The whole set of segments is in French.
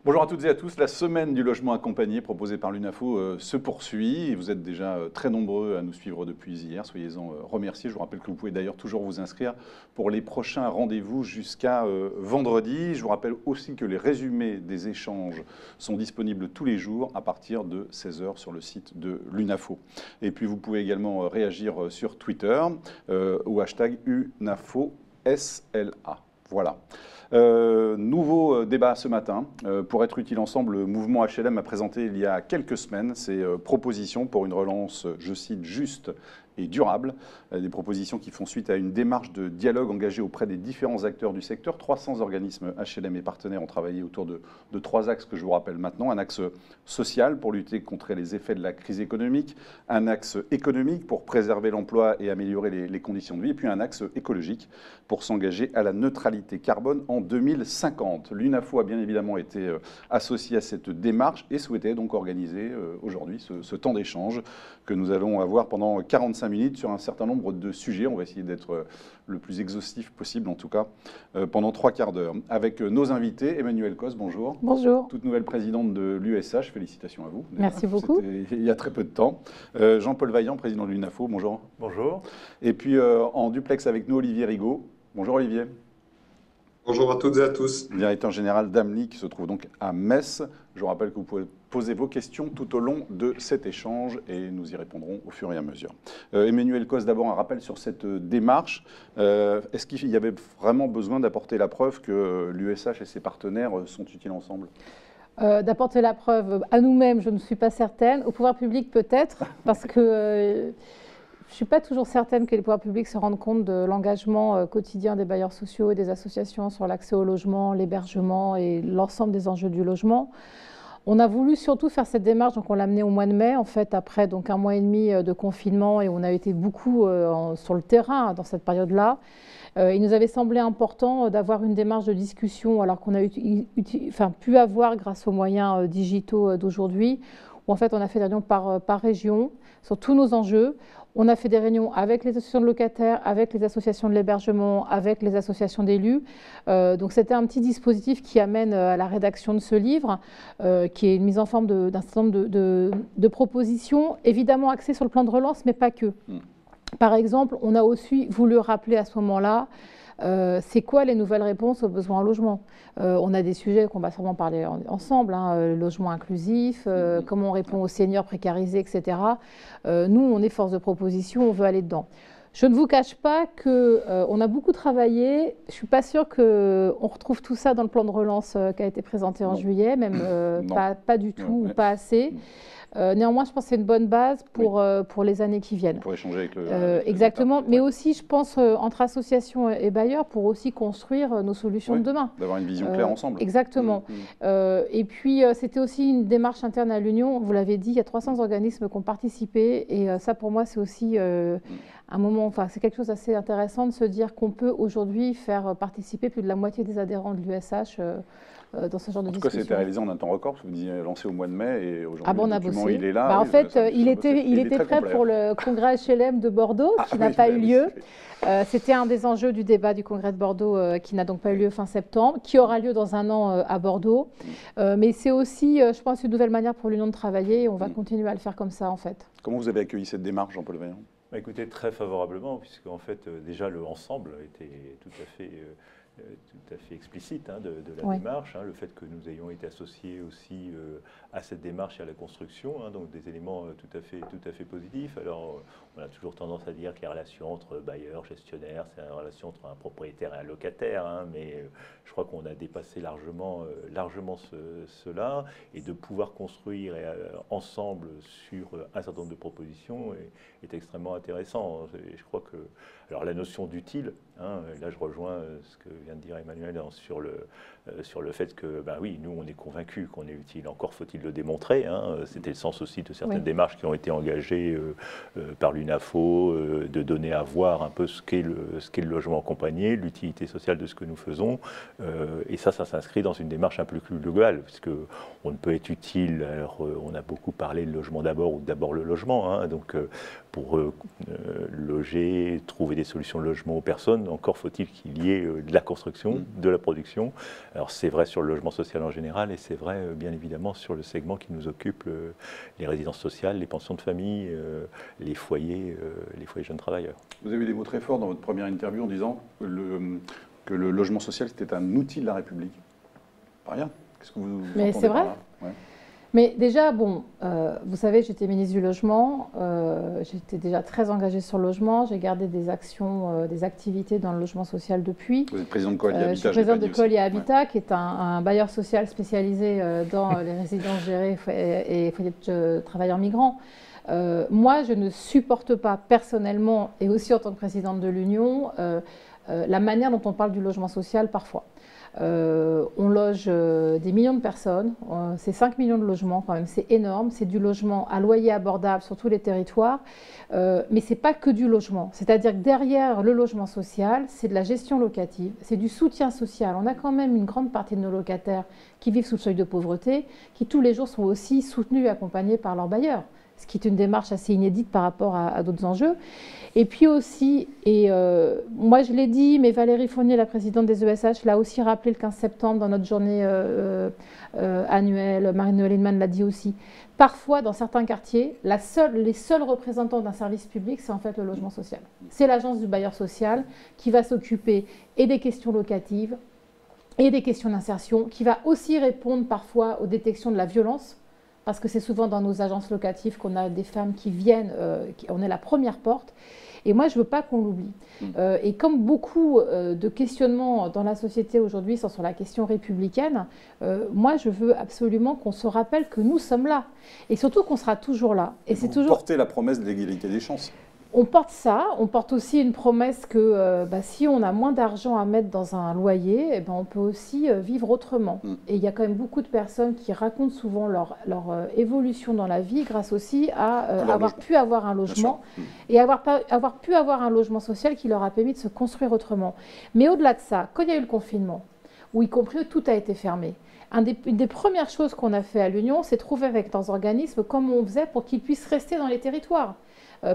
Bonjour à toutes et à tous. La semaine du logement accompagné proposée par l'UNAFO se poursuit. Et vous êtes déjà très nombreux à nous suivre depuis hier. Soyez-en remerciés. Je vous rappelle que vous pouvez d'ailleurs toujours vous inscrire pour les prochains rendez-vous jusqu'à vendredi. Je vous rappelle aussi que les résumés des échanges sont disponibles tous les jours à partir de 16 h sur le site de l'UNAFO. Et puis vous pouvez également réagir sur Twitter au hashtag UNAFOSLA. Voilà. Nouveau débat ce matin. Pour être utile ensemble, le mouvement HLM a présenté il y a quelques semaines ses propositions pour une relance, je cite, juste et durable. Des propositions qui font suite à une démarche de dialogue engagée auprès des différents acteurs du secteur. 300 organismes HLM et partenaires ont travaillé autour de 3 axes que je vous rappelle maintenant. Un axe social pour lutter contre les effets de la crise économique, un axe économique pour préserver l'emploi et améliorer les conditions de vie, et puis un axe écologique pour s'engager à la neutralité carbone en 2050. L'UNAFO a bien évidemment été associée à cette démarche et souhaitait donc organiser aujourd'hui ce temps d'échange que nous allons avoir pendant 45 minutes sur un certain nombre de sujets. On va essayer d'être le plus exhaustif possible, en tout cas, pendant 3 quarts d'heure. Avec nos invités, Emmanuelle Cos, bonjour. Bonjour. Toute nouvelle présidente de l'USH, félicitations à vous. Merci beaucoup. Il y a très peu de temps. Jean-Paul Vaillant, président de l'UNAFO, bonjour. Bonjour. Et puis en duplex avec nous, Olivier Rigaud. Bonjour Olivier. Bonjour à toutes et à tous. Directeur général d'AMLI qui se trouve donc à Metz. Je vous rappelle que vous pouvez poser vos questions tout au long de cet échange et nous y répondrons au fur et à mesure. Emmanuelle Cos, d'abord un rappel sur cette démarche. Est-ce qu'il y avait vraiment besoin d'apporter la preuve que l'USH et ses partenaires sont utiles ensemble ? D'apporter la preuve à nous-mêmes, je ne suis pas certaine. Au pouvoir public, peut-être, parce que je ne suis pas toujours certaine que les pouvoirs publics se rendent compte de l'engagement quotidien des bailleurs sociaux et des associations sur l'accès au logement, l'hébergement et l'ensemble des enjeux du logement. On a voulu surtout faire cette démarche, donc on l'a menée au mois de mai, en fait, après donc 1 mois et demi de confinement, et on a été beaucoup sur le terrain dans cette période-là. Il nous avait semblé important d'avoir une démarche de discussion, alors qu'on a pu avoir grâce aux moyens digitaux d'aujourd'hui, où en fait on a fait des réunions par région sur tous nos enjeux. On a fait des réunions avec les associations de locataires, avec les associations de l'hébergement, avec les associations d'élus. Donc c'était un petit dispositif qui amène à la rédaction de ce livre, qui est une mise en forme d'un certain nombre de propositions, évidemment axées sur le plan de relance, mais pas que. Par exemple, on a aussi voulu rappeler à ce moment-là c'est quoi les nouvelles réponses aux besoins en logement. On a des sujets qu'on va sûrement parler ensemble, le logement inclusif, comment on répond aux seniors précarisés, etc. Nous, on est force de proposition, on veut aller dedans. Je ne vous cache pas qu'on a beaucoup travaillé. Je ne suis pas sûre qu'on retrouve tout ça dans le plan de relance qui a été présenté en juillet, même pas du tout ou pas assez. Néanmoins, je pense que c'est une bonne base pour les années qui viennent. Pour échanger avec le... exactement, mais aussi, je pense, entre associations et bailleurs, pour aussi construire nos solutions de demain. D'avoir une vision claire ensemble. Exactement. Et puis, c'était aussi une démarche interne à l'Union. Vous l'avez dit, il y a 300 organismes qui ont participé. Et ça, pour moi, c'est aussi un moment, enfin, c'est quelque chose d'assez intéressant de se dire qu'on peut aujourd'hui faire participer plus de la moitié des adhérents de l'USH dans ce genre de discussion. En tout cas, c'était réalisé en un temps record, parce que vous disiez lancé au mois de mai, et aujourd'hui, on a le document, bossé. il est là. En fait, il était prêt pour le congrès HLM de Bordeaux, qui n'a pas eu lieu. C'était un des enjeux du débat du congrès de Bordeaux, qui n'a donc pas eu lieu fin septembre, qui aura lieu dans 1 an à Bordeaux. Mais c'est aussi, je pense, une nouvelle manière pour l'Union de travailler, et on va continuer à le faire comme ça, en fait. Comment vous avez accueilli cette démarche, Jean-Paul Vaillant ? Écoutez, très favorablement, puisque en fait, déjà, le ensemble était tout à fait explicite de la démarche, le fait que nous ayons été associés aussi à cette démarche et à la construction, donc des éléments tout à fait positifs. Alors, on a toujours tendance à dire que la relation entre bailleurs, gestionnaires, c'est une relation entre un propriétaire et un locataire, mais je crois qu'on a dépassé largement cela, et de pouvoir construire ensemble sur un certain nombre de propositions est extrêmement intéressant. Je crois que, alors la notion d'utile, là je rejoins ce que vient de dire Emmanuel sur le fait que, oui, nous on est convaincus qu'on est utile, encore faut-il le démontrer. C'était le sens aussi de certaines démarches qui ont été engagées par l'UNAFO, de donner à voir un peu ce qu'est le logement accompagné, l'utilité sociale de ce que nous faisons, et ça s'inscrit dans une démarche un peu plus globale, puisque on ne peut être utile, alors on a beaucoup parlé de logement d'abord ou d'abord le logement, donc pour loger, trouver des solutions de logement aux personnes, demande. Encore faut-il qu'il y ait de la construction, de la production. Alors c'est vrai sur le logement social en général et c'est vrai bien évidemment sur le segment qui nous occupe, les résidences sociales, les pensions de famille, les foyers jeunes travailleurs. Vous avez eu des mots très forts dans votre première interview en disant que le logement social c'était un outil de la République. Pas rien. Qu'est-ce que vous Mais c'est vrai. Ouais. Mais déjà, bon, vous savez, j'étais ministre du Logement, j'étais déjà très engagée sur le logement, j'ai gardé des actions, des activités dans le logement social depuis. Vous êtes présidente de Coalia Habitat. Je suis présidente de Coalia Habitat, qui est un bailleur social spécialisé dans les résidences gérées et foyers de travailleurs migrants. Moi, je ne supporte pas personnellement, et aussi en tant que présidente de l'Union, la manière dont on parle du logement social parfois. On loge des millions de personnes, c'est 5 millions de logements quand même, c'est énorme, c'est du logement à loyer abordable sur tous les territoires, mais ce n'est pas que du logement, c'est-à-dire que derrière le logement social, c'est de la gestion locative, c'est du soutien social. On a quand même une grande partie de nos locataires qui vivent sous le seuil de pauvreté, qui tous les jours sont aussi soutenus et accompagnés par leurs bailleurs, ce qui est une démarche assez inédite par rapport à d'autres enjeux. Et puis aussi, moi je l'ai dit, mais Valérie Fournier, la présidente des ESH, l'a aussi rappelé le 15 septembre dans notre journée annuelle, Marie-Noëlle Heinemann l'a dit aussi. Parfois, dans certains quartiers, les seuls représentants d'un service public, c'est en fait le logement social. C'est l'agence du bailleur social qui va s'occuper et des questions locatives et des questions d'insertion, qui va aussi répondre parfois aux détections de la violence, parce que c'est souvent dans nos agences locatives qu'on a des femmes qui viennent, on est la première porte. Et moi, je ne veux pas qu'on l'oublie. Et comme beaucoup de questionnements dans la société aujourd'hui sont sur la question républicaine, moi, je veux absolument qu'on se rappelle que nous sommes là. Et surtout qu'on sera toujours là. Et c'est toujours... porter la promesse de l'égalité des chances. On porte ça, on porte aussi une promesse que si on a moins d'argent à mettre dans un loyer, eh ben, on peut aussi vivre autrement. Et il y a quand même beaucoup de personnes qui racontent souvent leur évolution dans la vie grâce aussi à avoir pu avoir un logement et avoir pu avoir un logement social qui leur a permis de se construire autrement. Mais au-delà de ça, quand il y a eu le confinement, où y compris tout a été fermé, une des premières choses qu'on a fait à l'Union, c'est trouver avec nos organismes comment on faisait pour qu'ils puissent rester dans les territoires.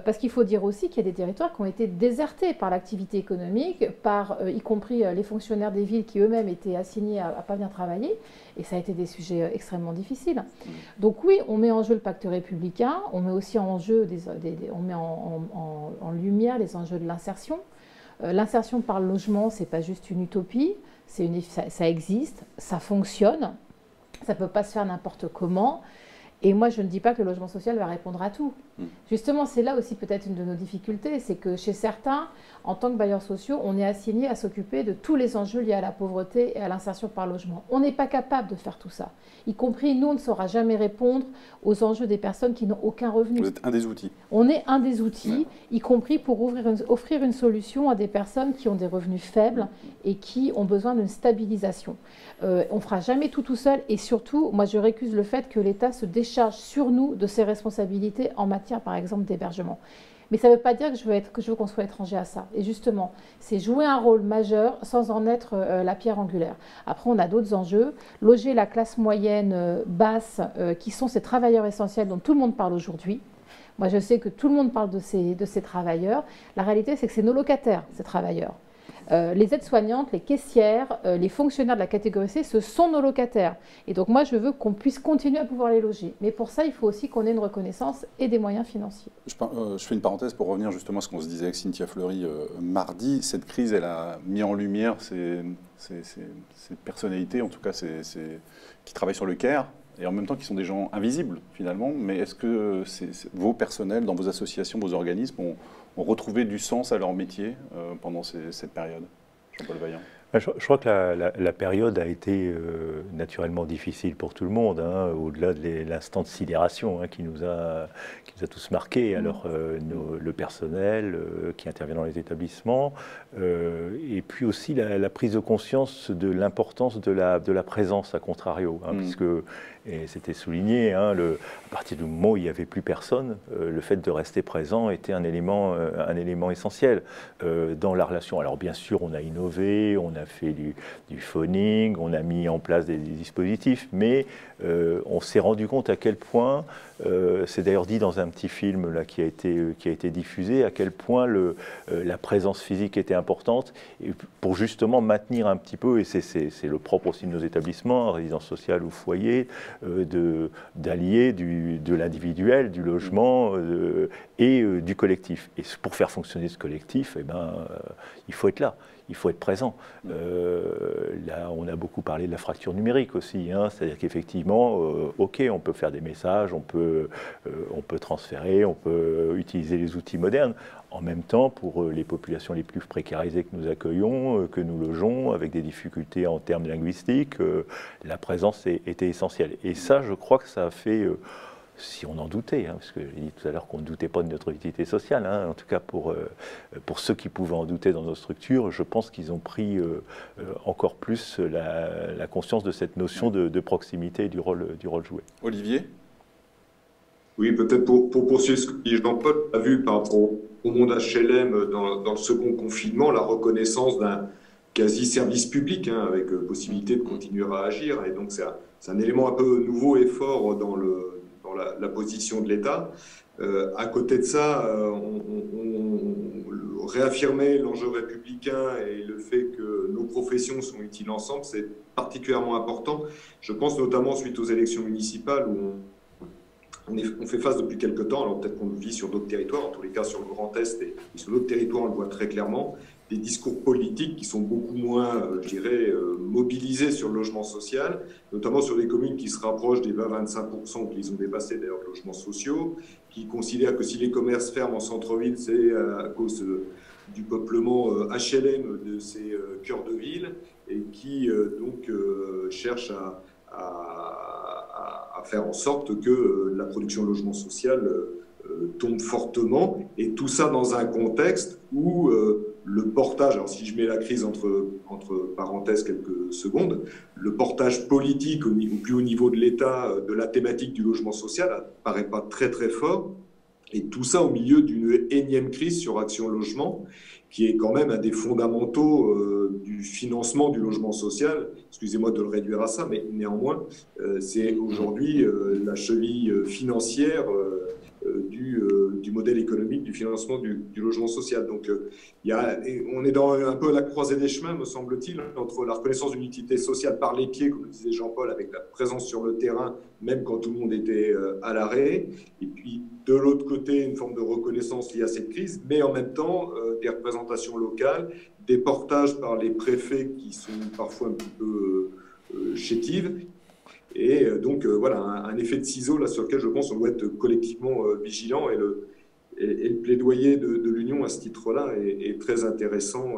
Parce qu'il faut dire aussi qu'il y a des territoires qui ont été désertés par l'activité économique, par y compris les fonctionnaires des villes qui eux-mêmes étaient assignés à ne pas venir travailler. Et ça a été des sujets extrêmement difficiles. Donc oui, on met en jeu le pacte républicain, on met aussi en jeu on met en lumière les enjeux de l'insertion. L'insertion par le logement, ce n'est pas juste une utopie, ça existe, ça fonctionne, ça ne peut pas se faire n'importe comment. Et moi, je ne dis pas que le logement social va répondre à tout. Justement, c'est là aussi peut-être une de nos difficultés, c'est que chez certains, en tant que bailleurs sociaux, on est assigné à s'occuper de tous les enjeux liés à la pauvreté et à l'insertion par logement. On n'est pas capable de faire tout ça. Y compris, nous, on ne saura jamais répondre aux enjeux des personnes qui n'ont aucun revenu. Vous êtes un des outils. On est un des outils, y compris pour offrir une solution à des personnes qui ont des revenus faibles et qui ont besoin d'une stabilisation. On ne fera jamais tout seul et surtout, moi, je récuse le fait que l'État se décharge sur nous de ses responsabilités en matière, par exemple, d'hébergement. Mais ça ne veut pas dire que je veux qu'on soit étranger à ça. Et justement, c'est jouer un rôle majeur sans en être la pierre angulaire. Après, on a d'autres enjeux. Loger la classe moyenne basse, qui sont ces travailleurs essentiels dont tout le monde parle aujourd'hui. Moi, je sais que tout le monde parle de ces travailleurs. La réalité, c'est que c'est nos locataires, ces travailleurs. Les aides-soignantes, les caissières, les fonctionnaires de la catégorie C, ce sont nos locataires. Et donc moi, je veux qu'on puisse continuer à pouvoir les loger. Mais pour ça, il faut aussi qu'on ait une reconnaissance et des moyens financiers. Je fais une parenthèse pour revenir justement à ce qu'on se disait avec Cynthia Fleury mardi. Cette crise, elle a mis en lumière ces personnalités, en tout cas qui travaillent sur le CARE, et en même temps qui sont des gens invisibles finalement. Mais est-ce que vos personnels, dans vos associations, vos organismes, ont retrouvé du sens à leur métier pendant cette période? Jean-Paul Vaillant. Je crois que la période a été naturellement difficile pour tout le monde, hein, au-delà de l'instant de sidération qui nous a tous marqués. Alors le personnel qui intervient dans les établissements, et puis aussi la prise de conscience de l'importance de la présence, à contrario, puisque et c'était souligné, hein, à partir du moment où il n'y avait plus personne, le fait de rester présent était un élément essentiel dans la relation. Alors bien sûr, on a innové, on a fait du phoning, on a mis en place des dispositifs, mais on s'est rendu compte à quel point, c'est d'ailleurs dit dans un petit film là, qui a été diffusé, à quel point la présence physique était importante et pour justement maintenir un petit peu, et c'est le propre aussi de nos établissements, résidence sociale ou foyer, d'allier de l'individuel, du logement et du collectif. Et pour faire fonctionner ce collectif, eh ben, il faut être là. Il faut être présent. Là, on a beaucoup parlé de la fracture numérique aussi, hein, c'est-à-dire qu'effectivement, ok, on peut faire des messages, on peut transférer, on peut utiliser les outils modernes. En même temps, pour les populations les plus précarisées que nous accueillons, que nous logeons, avec des difficultés en termes linguistiques, la présence était essentielle. Et ça, je crois que ça a fait... si on en doutait, hein, parce que j'ai dit tout à l'heure qu'on ne doutait pas de notre utilité sociale, hein, en tout cas pour ceux qui pouvaient en douter dans nos structures, je pense qu'ils ont pris encore plus la conscience de cette notion de proximité et du rôle joué. Olivier ? Oui, peut-être pour poursuivre ce que dit Jean-Paul, on a vu par rapport au monde HLM dans le second confinement, la reconnaissance d'un quasi-service public, hein, avec possibilité de continuer à agir. Et donc c'est un élément un peu nouveau et fort dans la position de l'État. À côté de ça, on réaffirmait l'enjeu républicain et le fait que nos professions sont utiles ensemble, c'est particulièrement important. Je pense notamment suite aux élections municipales où on fait face depuis quelques temps, alors peut-être qu'on le vit sur d'autres territoires, en tous les cas sur le Grand Est et sur d'autres territoires, on le voit très clairement, des discours politiques qui sont beaucoup moins, je dirais, mobilisés sur le logement social, notamment sur des communes qui se rapprochent des 20-25%, ou qui ont dépassé d'ailleurs de logements sociaux, qui considèrent que si les commerces ferment en centre-ville, c'est à cause du peuplement HLM de ces cœurs de ville, et qui donc cherchent à faire en sorte que la production de logement social tombe fortement, et tout ça dans un contexte où le portage, alors si je mets la crise entre parenthèses quelques secondes, le portage politique au plus haut niveau de l'État de la thématique du logement social apparaît pas très très fort, et tout ça au milieu d'une énième crise sur Action Logement, qui est quand même un des fondamentaux du financement du logement social. Excusez-moi de le réduire à ça, mais néanmoins, c'est aujourd'hui la cheville financière du modèle économique du financement du logement social. Donc, on est dans un peu la croisée des chemins, me semble-t-il, entre la reconnaissance d'une utilité sociale par les pieds, comme le disait Jean-Paul, avec la présence sur le terrain, même quand tout le monde était à l'arrêt, et puis de l'autre côté, une forme de reconnaissance liée à cette crise, mais en même temps, des représentations locales, des portages par les préfets qui sont parfois un petit peu chétives. Et donc, voilà, un effet de ciseau là, sur lequel je pense on doit être collectivement vigilant, et le plaidoyer de l'Union à ce titre-là est très intéressant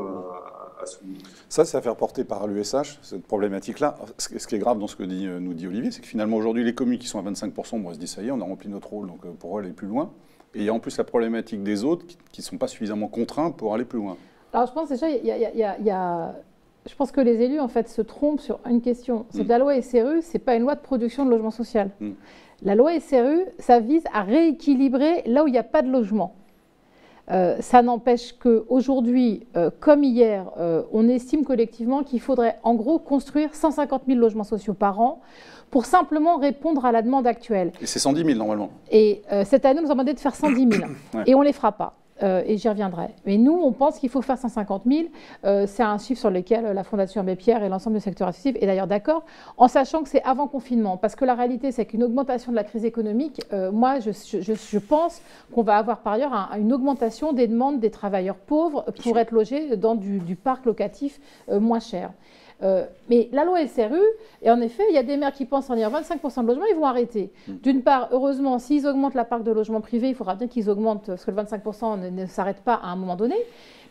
à souligner. Ça, c'est à faire porter par l'USH, cette problématique-là. Ce qui est grave dans ce que nous dit Olivier, c'est que finalement, aujourd'hui, les communes qui sont à 25%, on se dit, ça y est, on a rempli notre rôle, donc pour aller plus loin. Et il y a en plus la problématique des autres qui ne sont pas suffisamment contraints pour aller plus loin. Alors, je pense déjà, je pense que les élus, en fait, se trompent sur une question. C'est que la loi SRU, ce n'est pas une loi de production de logement social. La loi SRU, ça vise à rééquilibrer là où il n'y a pas de logement. Ça n'empêche qu'aujourd'hui, comme hier, on estime collectivement qu'il faudrait en gros construire 150 000 logements sociaux par an pour simplement répondre à la demande actuelle. Et c'est 110 000 normalement. Et cette année, on nous a demandé de faire 110 000 Ouais. et on ne les fera pas. Et j'y reviendrai. Mais nous, on pense qu'il faut faire 150 000. C'est un chiffre sur lequel la Fondation Abbé Pierre et l'ensemble du secteur associatif est d'ailleurs d'accord, en sachant que c'est avant confinement. Parce que la réalité, c'est qu'une augmentation de la crise économique, moi, je pense qu'on va avoir par ailleurs une augmentation des demandes des travailleurs pauvres pour être logés dans du parc locatif moins cher. Mais la loi SRU, et en effet, il y a des maires qui pensent en dire 25% de logements, ils vont arrêter. D'une part, heureusement, s'ils augmentent la part de logements privés, il faudra bien qu'ils augmentent, parce que le 25% ne s'arrête pas à un moment donné.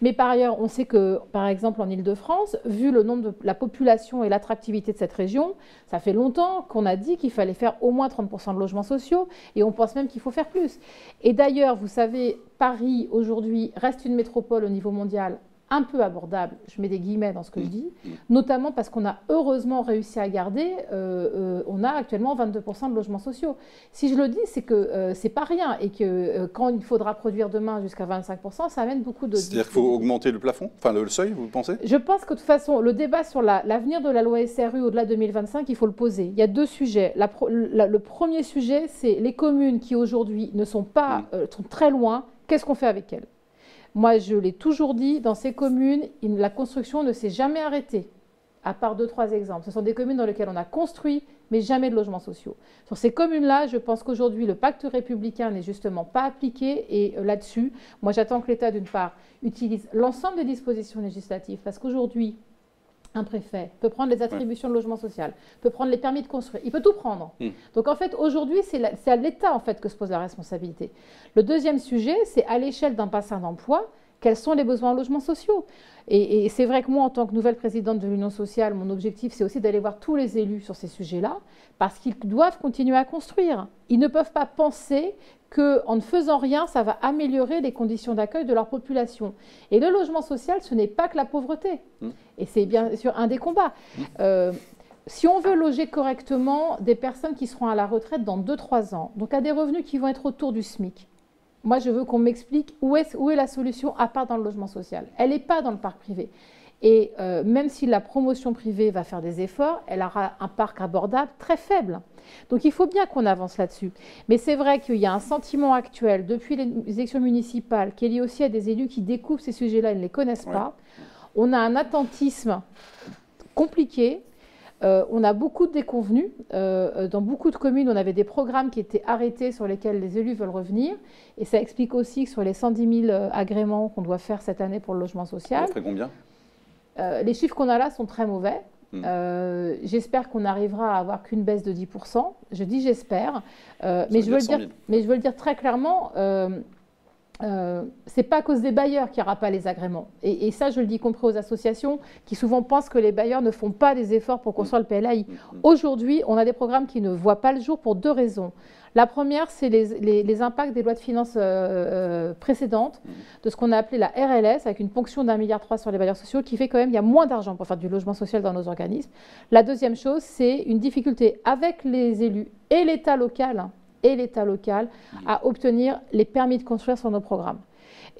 Mais par ailleurs, on sait que, par exemple, en Ile-de-France, vu le nombre de la population et l'attractivité de cette région, ça fait longtemps qu'on a dit qu'il fallait faire au moins 30% de logements sociaux, et on pense même qu'il faut faire plus. Et d'ailleurs, vous savez, Paris, aujourd'hui, reste une métropole au niveau mondial un peu abordable, je mets des guillemets dans ce que je dis, notamment parce qu'on a heureusement réussi à garder, on a actuellement 22% de logements sociaux. Si je le dis, c'est que c'est pas rien et que quand il faudra produire demain jusqu'à 25%, ça amène beaucoup de... C'est-à-dire qu'il faut augmenter le plafond, enfin le seuil, vous pensez? Je pense que de toute façon, le débat sur l'avenir de la loi SRU au-delà de 2025, il faut le poser. Il y a deux sujets. Le premier sujet, c'est les communes qui aujourd'hui ne sont pas, sont très loin, qu'est-ce qu'on fait avec elles? Moi, je l'ai toujours dit, dans ces communes, la construction ne s'est jamais arrêtée, à part 2-3 exemples. Ce sont des communes dans lesquelles on a construit, mais jamais de logements sociaux. Sur ces communes-là, je pense qu'aujourd'hui, le pacte républicain n'est justement pas appliqué. Et là-dessus, moi, j'attends que l'État, d'une part, utilise l'ensemble des dispositions législatives, parce qu'aujourd'hui, un préfet peut prendre les attributions de logement social, peut prendre les permis de construire, il peut tout prendre. Donc en fait, aujourd'hui, c'est à l'État en fait, que se pose la responsabilité. Le deuxième sujet, c'est à l'échelle d'un bassin d'emploi, quels sont les besoins en logements sociaux. Et c'est vrai que moi, en tant que nouvelle présidente de l'Union sociale, mon objectif, c'est aussi d'aller voir tous les élus sur ces sujets-là, parce qu'ils doivent continuer à construire. Ils ne peuvent pas penser qu'en ne faisant rien, ça va améliorer les conditions d'accueil de leur population. Et le logement social, ce n'est pas que la pauvreté. Et c'est bien sûr un des combats. Si on veut loger correctement des personnes qui seront à la retraite dans 2-3 ans, donc à des revenus qui vont être autour du SMIC, moi je veux qu'on m'explique où est la solution à part dans le logement social. Elle n'est pas dans le parc privé. Et même si la promotion privée va faire des efforts, elle aura un parc abordable très faible. Donc il faut bien qu'on avance là-dessus. Mais c'est vrai qu'il y a un sentiment actuel, depuis les élections municipales, qui est lié aussi à des élus qui découvrent ces sujets-là et ne les connaissent pas. On a un attentisme compliqué. On a beaucoup de déconvenus. Dans beaucoup de communes, on avait des programmes qui étaient arrêtés sur lesquels les élus veulent revenir. Et ça explique aussi que sur les 110 000 agréments qu'on doit faire cette année pour le logement social... Ça ferait combien ? Les chiffres qu'on a là sont très mauvais. J'espère qu'on n'arrivera à avoir qu'une baisse de 10%. Je dis j'espère. Mais je veux le dire très clairement, c'est pas à cause des bailleurs qu'il n'y aura pas les agréments. Et ça, je le dis y compris aux associations qui souvent pensent que les bailleurs ne font pas des efforts pour construire le PLAI. Aujourd'hui, on a des programmes qui ne voient pas le jour pour 2 raisons. La première, c'est les impacts des lois de finances précédentes, de ce qu'on a appelé la RLS, avec une ponction d'1,3 milliard sur les bailleurs sociaux, qui fait quand même qu'il y a moins d'argent pour faire du logement social dans nos organismes. La deuxième chose, c'est une difficulté avec les élus et l'État local, à obtenir les permis de construire sur nos programmes.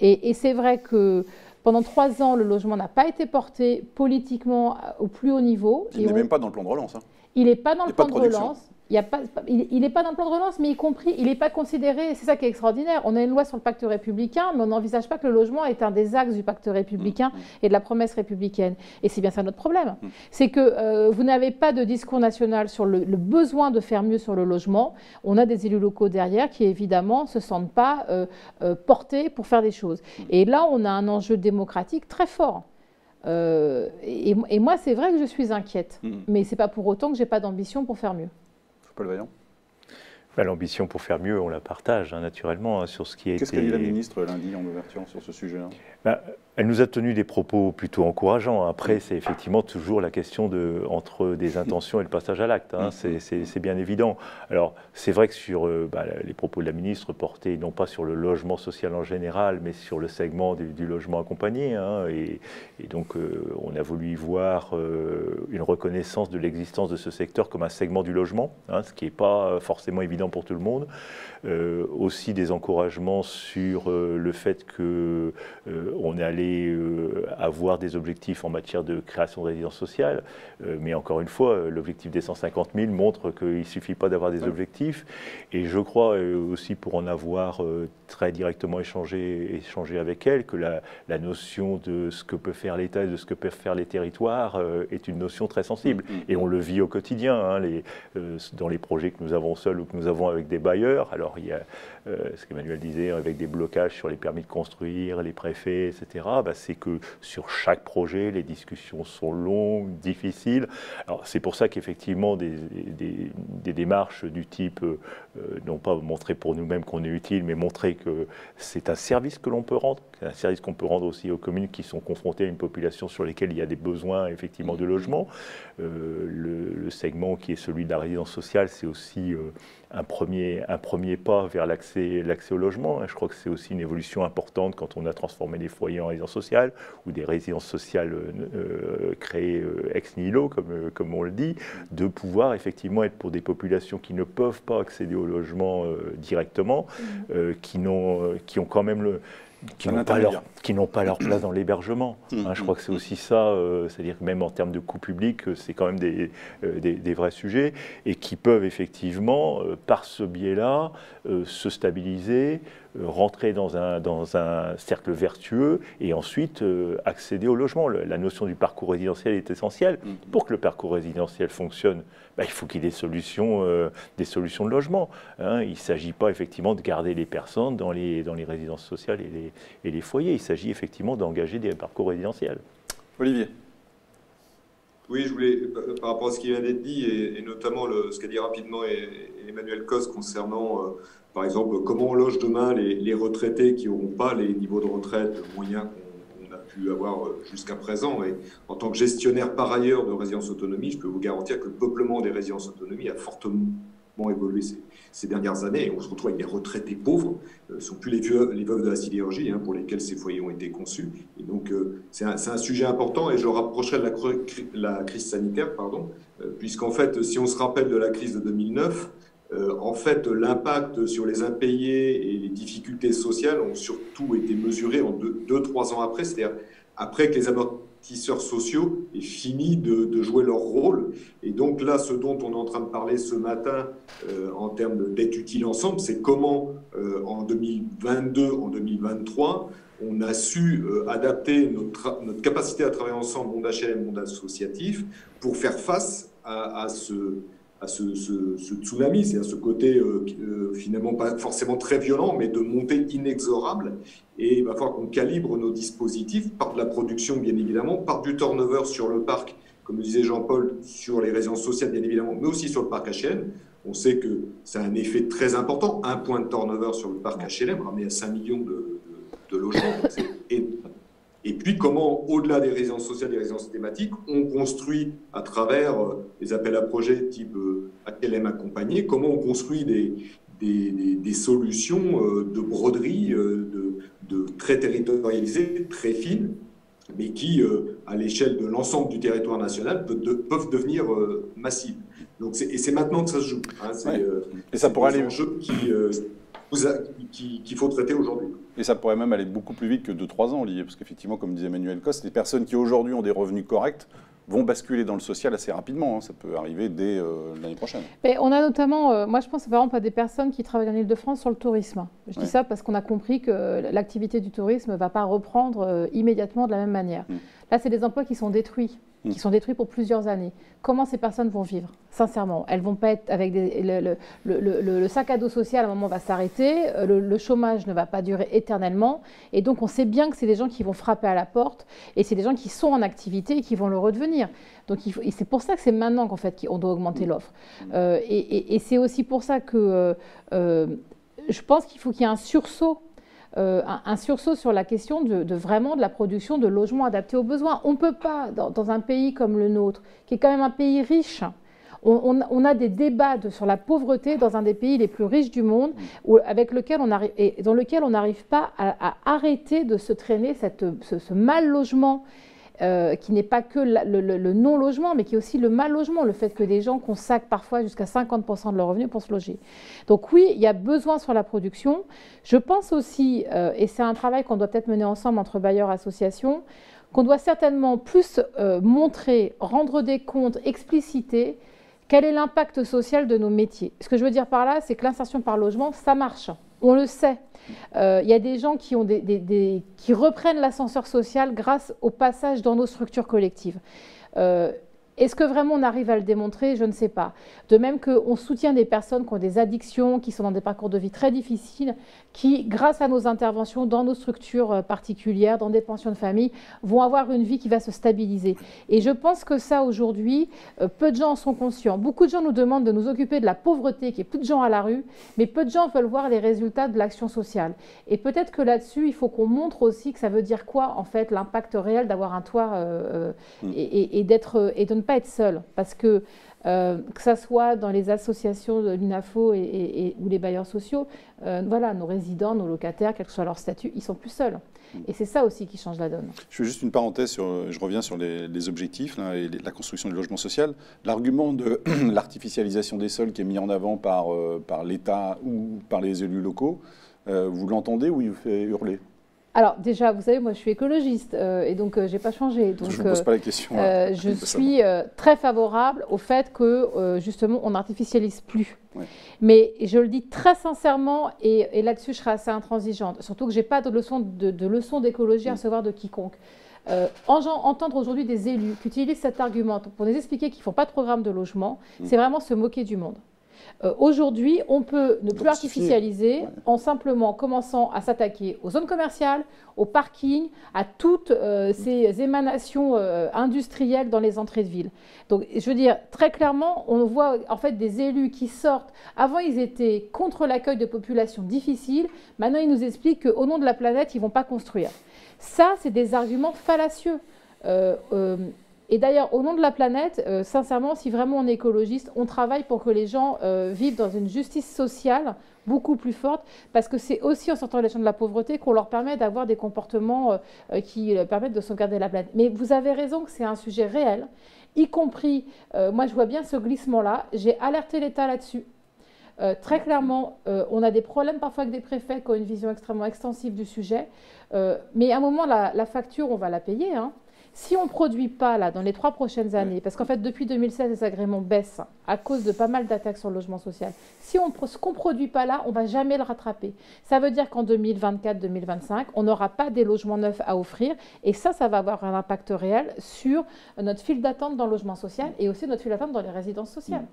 Et c'est vrai que pendant 3 ans, le logement n'a pas été porté politiquement au plus haut niveau. Il n'est même pas dans le plan de relance. Il n'est pas dans le plan de relance. Il n'est pas dans le plan de relance, mais y compris, il n'est pas considéré, c'est ça qui est extraordinaire. On a une loi sur le pacte républicain, mais on n'envisage pas que le logement est un des axes du pacte républicain et de la promesse républicaine. Et c'est bien ça notre problème. C'est que vous n'avez pas de discours national sur le besoin de faire mieux sur le logement. On a des élus locaux derrière qui, évidemment, ne se sentent pas portés pour faire des choses. Et là, on a un enjeu démocratique très fort. Et moi, c'est vrai que je suis inquiète, mais ce n'est pas pour autant que je n'ai pas d'ambition pour faire mieux. Paul Vaillant. L'ambition pour faire mieux, on la partage naturellement sur ce qui a été... Qu'est-ce qu'a dit la ministre lundi en ouverture sur ce sujet-là ? Elle nous a tenu des propos plutôt encourageants. Après, c'est effectivement toujours la question entre des intentions et le passage à l'acte. C'est bien évident. Alors, c'est vrai que sur les propos de la ministre portaient non pas sur le logement social en général, mais sur le segment du logement accompagné. Et donc, on a voulu y voir une reconnaissance de l'existence de ce secteur comme un segment du logement, ce qui n'est pas forcément évident pour tout le monde. Aussi des encouragements sur le fait qu'on est allé avoir des objectifs en matière de création de résidences sociales. Mais encore une fois, l'objectif des 150 000 montre qu'il ne suffit pas d'avoir des objectifs. Et je crois aussi, pour en avoir très directement échangé avec elle, que la notion de ce que peut faire l'État et de ce que peuvent faire les territoires est une notion très sensible. Et on le vit au quotidien, dans les projets que nous avons seuls ou que nous avons avec des bailleurs. Alors, il y a ce qu'Emmanuel disait, avec des blocages sur les permis de construire, les préfets, etc., c'est que sur chaque projet, les discussions sont longues, difficiles. Alors, c'est pour ça qu'effectivement, des démarches du type, non pas montrer pour nous-mêmes qu'on est utile, mais montrer que c'est un service que l'on peut rendre, c'est un service qu'on peut rendre aussi aux communes qui sont confrontées à une population sur lesquelles il y a des besoins, effectivement, de logement. Le segment qui est celui de la résidence sociale, c'est aussi premier pas vers l'accès au logement. Je crois que c'est aussi une évolution importante quand on a transformé les foyers en résidences sociales ou des résidences sociales créées ex nihilo, comme on le dit, de pouvoir effectivement être pour des populations qui ne peuvent pas accéder au logement directement, qui ont quand même qui n'ont pas leur place dans l'hébergement. Je crois que c'est aussi ça, c'est-à-dire que même en termes de coût public, c'est quand même des vrais sujets, et qui peuvent effectivement, par ce biais-là, se stabiliser, rentrer dans un cercle vertueux et ensuite accéder au logement. La notion du parcours résidentiel est essentielle. Pour que le parcours résidentiel fonctionne, il faut qu'il y ait des solutions de logement. Il ne s'agit pas effectivement de garder les personnes dans les résidences sociales et les foyers. Il s'agit effectivement d'engager des parcours résidentiels. Olivier. Oui, je voulais, par rapport à ce qui vient d'être dit, et notamment ce qu'a dit rapidement Emmanuel Cos concernant, par exemple, comment on loge demain les retraités qui n'auront pas les niveaux de retraite moyens qu'on a pu avoir jusqu'à présent. Et en tant que gestionnaire par ailleurs de résidences autonomie, je peux vous garantir que le peuplement des résidences autonomie a fortement évolué ces dernières années, et on se retrouve avec des retraités pauvres. Ce ne sont plus les veuves de la sidérurgie pour lesquels ces foyers ont été conçus. Et donc, c'est un sujet important, et je le rapprocherai de la crise sanitaire, puisqu'en fait, si on se rappelle de la crise de 2009, en fait, l'impact sur les impayés et les difficultés sociales ont surtout été mesurés en 2-3 ans après, c'est-à-dire après que les amortisseurs sociaux aient fini de jouer leur rôle. Et donc là, ce dont on est en train de parler ce matin en termes d'aide utile ensemble, c'est comment en 2022, en 2023, on a su adapter notre capacité à travailler ensemble, monde HLM, monde associatif, pour faire face à ce tsunami, c'est à ce côté finalement pas forcément très violent, mais de montée inexorable. Et il va falloir qu'on calibre nos dispositifs par de la production, bien évidemment, par du turnover sur le parc, comme le disait Jean-Paul, sur les résidences sociales, bien évidemment, mais aussi sur le parc HLM. On sait que ça a un effet très important, 1 point de turnover sur le parc HLM, ramené à 5 millions de logements. Et puis, comment, au-delà des résidences sociales, des résidences thématiques, on construit à travers les appels à projets type HLM accompagné, comment on construit des solutions de broderie, de très territorialisées, très fines, mais qui, à l'échelle de l'ensemble du territoire national, peuvent devenir massives. Donc, c'est maintenant que ça se joue. Et ça pourrait aller... enjeux qu'il faut traiter aujourd'hui. Et ça pourrait même aller beaucoup plus vite que 2-3 ans, Olivier, parce qu'effectivement, comme disait Emmanuel Cos, les personnes qui aujourd'hui ont des revenus corrects vont basculer dans le social assez rapidement. Ça peut arriver dès l'année prochaine. Mais on a notamment, moi je pense par exemple à des personnes qui travaillent en Ile-de-France sur le tourisme. Je dis ça parce qu'on a compris que l'activité du tourisme ne va pas reprendre immédiatement de la même manière. Là, c'est des emplois qui sont détruits. Qui sont détruits pour plusieurs années. Comment ces personnes vont vivre? Sincèrement, elles vont pas être avec le sac à dos social, à un moment va s'arrêter, le chômage ne va pas durer éternellement, et donc on sait bien que c'est des gens qui vont frapper à la porte, et c'est des gens qui sont en activité et qui vont le redevenir. Donc et c'est pour ça que c'est maintenant qu'en fait on doit augmenter l'offre. Et c'est aussi pour ça que je pense qu'il faut qu'il y ait un sursaut. Un sursaut sur la question vraiment de la production de logements adaptés aux besoins. On ne peut pas, dans un pays comme le nôtre, qui est quand même un pays riche, on a des débats sur la pauvreté dans un des pays les plus riches du monde, dans lequel on n'arrive pas à arrêter de se traîner ce mal logement. Qui n'est pas que le non-logement, mais qui est aussi le mal-logement, le fait que des gens consacrent parfois jusqu'à 50% de leurs revenus pour se loger. Donc oui, il y a besoin sur la production. Je pense aussi, et c'est un travail qu'on doit peut-être mener ensemble entre bailleurs et associations, qu'on doit certainement plus montrer, rendre des comptes, expliciter quel est l'impact social de nos métiers. Ce que je veux dire par là, c'est que l'insertion par logement, ça marche. On le sait. Il y a des gens qui reprennent l'ascenseur social grâce au passage dans nos structures collectives. Est-ce que vraiment on arrive à le démontrer? Je ne sais pas. De même qu'on soutient des personnes qui ont des addictions, qui sont dans des parcours de vie très difficiles, qui, grâce à nos interventions dans nos structures particulières, dans des pensions de famille, vont avoir une vie qui va se stabiliser. Et je pense que ça, aujourd'hui, peu de gens en sont conscients. Beaucoup de gens nous demandent de nous occuper de la pauvreté, qu'il y ait plus de gens à la rue, mais peu de gens veulent voir les résultats de l'action sociale. Et peut-être que là-dessus, il faut qu'on montre aussi que ça veut dire quoi, en fait, l'impact réel d'avoir un toit et de ne pas être seul, parce que ça soit dans les associations de l'UNAFO ou les bailleurs sociaux, voilà, nos résidents, nos locataires, quel que soit leur statut, ils sont plus seuls. Et c'est ça aussi qui change la donne. Je fais juste une parenthèse, je reviens sur les objectifs là, et la construction du logement social. L'argument de l'artificialisation des sols qui est mis en avant par l'État ou par les élus locaux, vous l'entendez ou il vous fait hurler? Alors déjà, vous savez, moi je suis écologiste et donc je n'ai pas changé. Donc, je ne vous pose pas la question. Je suis très favorable au fait que justement on n'artificialise plus. Ouais. Mais je le dis très sincèrement et là-dessus je serai assez intransigeante. Surtout que je n'ai pas de leçon d'écologie à recevoir de quiconque. Entendre aujourd'hui des élus qui utilisent cet argument pour nous expliquer qu'ils ne font pas de programme de logement, c'est vraiment se moquer du monde. Aujourd'hui, on peut ne plus artificialiser en simplement commençant à s'attaquer aux zones commerciales, aux parkings, à toutes ces émanations industrielles dans les entrées de ville. Donc, je veux dire, très clairement, on voit en fait des élus qui sortent. Avant, ils étaient contre l'accueil de populations difficiles. Maintenant, ils nous expliquent qu'au nom de la planète, ils ne vont pas construire. Ça, c'est des arguments fallacieux. Et d'ailleurs, au nom de la planète, sincèrement, si vraiment on est écologiste, on travaille pour que les gens vivent dans une justice sociale beaucoup plus forte, parce que c'est aussi en sortant les gens de la pauvreté qu'on leur permet d'avoir des comportements qui permettent de sauvegarder la planète. Mais vous avez raison que c'est un sujet réel, y compris, moi je vois bien ce glissement-là, j'ai alerté l'État là-dessus. Très clairement, on a des problèmes parfois avec des préfets qui ont une vision extrêmement extensive du sujet, mais à un moment, la facture, on va la payer, hein. Si on ne produit pas là, dans les 3 prochaines années, parce qu'en fait depuis 2016 les agréments baissent à cause de pas mal d'attaques sur le logement social, si ce qu'on ne produit pas là, on ne va jamais le rattraper. Ça veut dire qu'en 2024-2025, on n'aura pas des logements neufs à offrir et ça va avoir un impact réel sur notre file d'attente dans le logement social et aussi notre file d'attente dans les résidences sociales.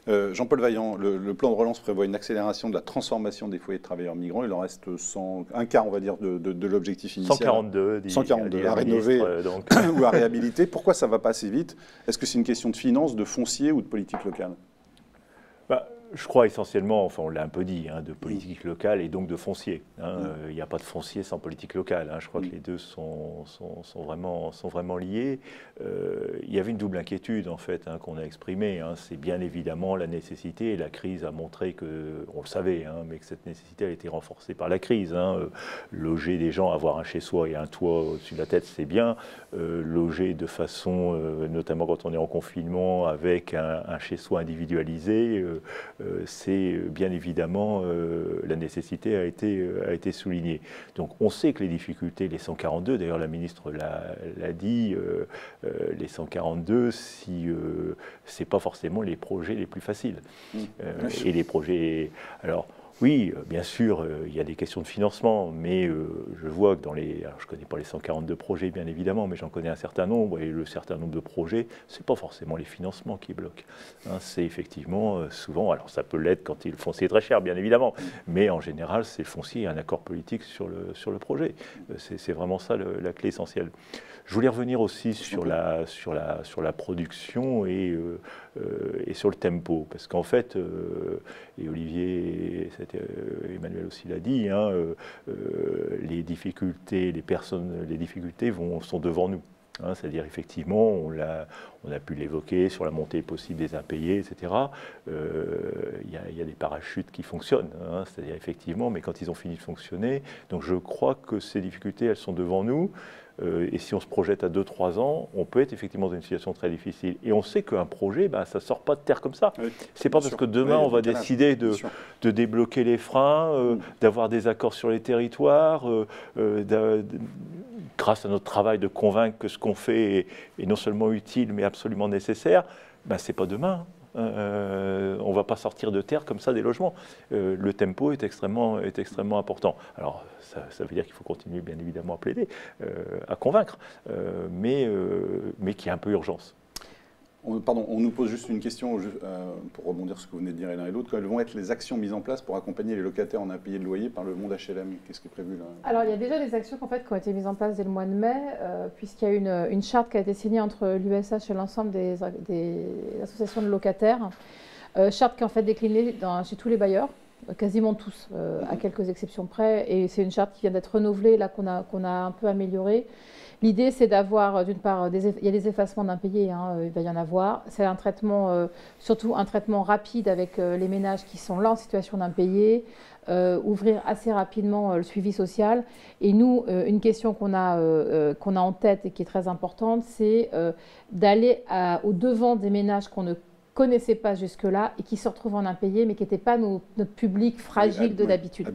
Jean-Paul Vaillant, le plan de relance prévoit une accélération de la transformation des foyers de travailleurs migrants. Il en reste un quart, on va dire, de l'objectif initial. 142 à rénover ou à réhabiliter. Pourquoi ça ne va pas assez vite? Est-ce que c'est une question de finances, de foncier ou de politique locale? Je crois essentiellement, enfin on l'a un peu dit, hein, de politique locale et donc de foncier. Hein. Il n'y a pas de foncier sans politique locale. Hein. Je crois que les deux sont vraiment liés. Il y avait une double inquiétude en fait hein, qu'on a exprimée. Hein. C'est bien évidemment la nécessité, et la crise a montré que, on le savait, hein, mais que cette nécessité a été renforcée par la crise. Hein. Loger des gens, avoir un chez-soi et un toit au-dessus de la tête, c'est bien. Loger de façon, notamment quand on est en confinement, avec un chez-soi individualisé, c'est bien évidemment la nécessité a été soulignée. Donc on sait que les difficultés, les 142, d'ailleurs la ministre l'a dit, les 142, si c'est pas forcément les projets les plus faciles. Et les projets, alors oui, bien sûr, il y a des questions de financement, mais je vois que alors je ne connais pas les 142 projets, bien évidemment, mais j'en connais un certain nombre, et le certain nombre de projets, ce n'est pas forcément les financements qui bloquent. Hein, c'est effectivement souvent, alors ça peut l'être quand le foncier est très cher, bien évidemment, mais en général, c'est le foncier et un accord politique sur le projet. C'est vraiment ça la clé essentielle. Je voulais revenir aussi sur la production et sur le tempo, parce qu'en fait, et Olivier, Emmanuel aussi l'a dit, hein, les difficultés sont devant nous. Hein, c'est-à-dire effectivement, on a pu l'évoquer sur la montée possible des impayés, etc. Il y a des parachutes qui fonctionnent, hein, c'est-à-dire effectivement, mais quand ils ont fini de fonctionner, donc je crois que ces difficultés, elles sont devant nous. Et si on se projette à 2-3 ans, on peut être effectivement dans une situation très difficile. Et on sait qu'un projet, ça ne sort pas de terre comme ça. Oui, c'est pas parce que demain, on va décider de débloquer les freins, d'avoir des accords sur les territoires, grâce à notre travail de convaincre que ce qu'on fait est non seulement utile, mais absolument nécessaire. Ce n'est pas demain. On ne va pas sortir de terre comme ça des logements. Le tempo est extrêmement important. Alors, ça veut dire qu'il faut continuer, bien évidemment, à plaider, à convaincre, mais qu'il y a un peu urgence. On nous pose juste une question pour rebondir sur ce que vous venez de dire l'un et l'autre. Quelles vont être les actions mises en place pour accompagner les locataires en impayés de loyer par le monde HLM? Qu'est-ce qui est prévu là? Alors, il y a déjà des actions qui ont été mises en place dès le mois de mai, puisqu'il y a une charte qui a été signée entre l'USH et l'ensemble des associations de locataires. Charte qui est en fait déclinée chez tous les bailleurs. quasiment tous, à quelques exceptions près. Et c'est une charte qui vient d'être renouvelée, là, qu'on a un peu améliorée. L'idée, c'est d'avoir, d'une part, il y a des effacements d'impayés, hein, il va y en avoir. C'est un traitement, surtout un traitement rapide avec les ménages qui sont là en situation d'impayés, ouvrir assez rapidement le suivi social. Et nous, une question qu'on a en tête et qui est très importante, c'est d'aller au-devant des ménages qu'on ne connaissait pas jusque-là et qui se retrouvent en impayés, mais qui n'étaient pas notre public fragile de d'habitude.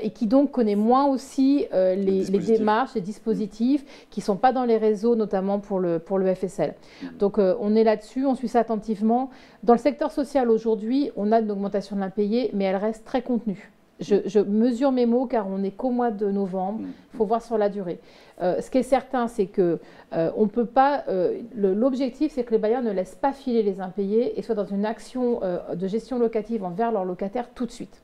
Et qui donc connaît moins aussi les démarches, les dispositifs, qui ne sont pas dans les réseaux, notamment pour le FSL. Donc on est là-dessus, on suit ça attentivement. Dans le secteur social aujourd'hui, on a une augmentation de l'impayé, mais elle reste très contenue. Je mesure mes mots car on n'est qu'au mois de novembre, il faut voir sur la durée. Ce qui est certain, c'est que on peut pas. L'objectif, c'est que les bailleurs ne laissent pas filer les impayés et soient dans une action de gestion locative envers leurs locataires tout de suite.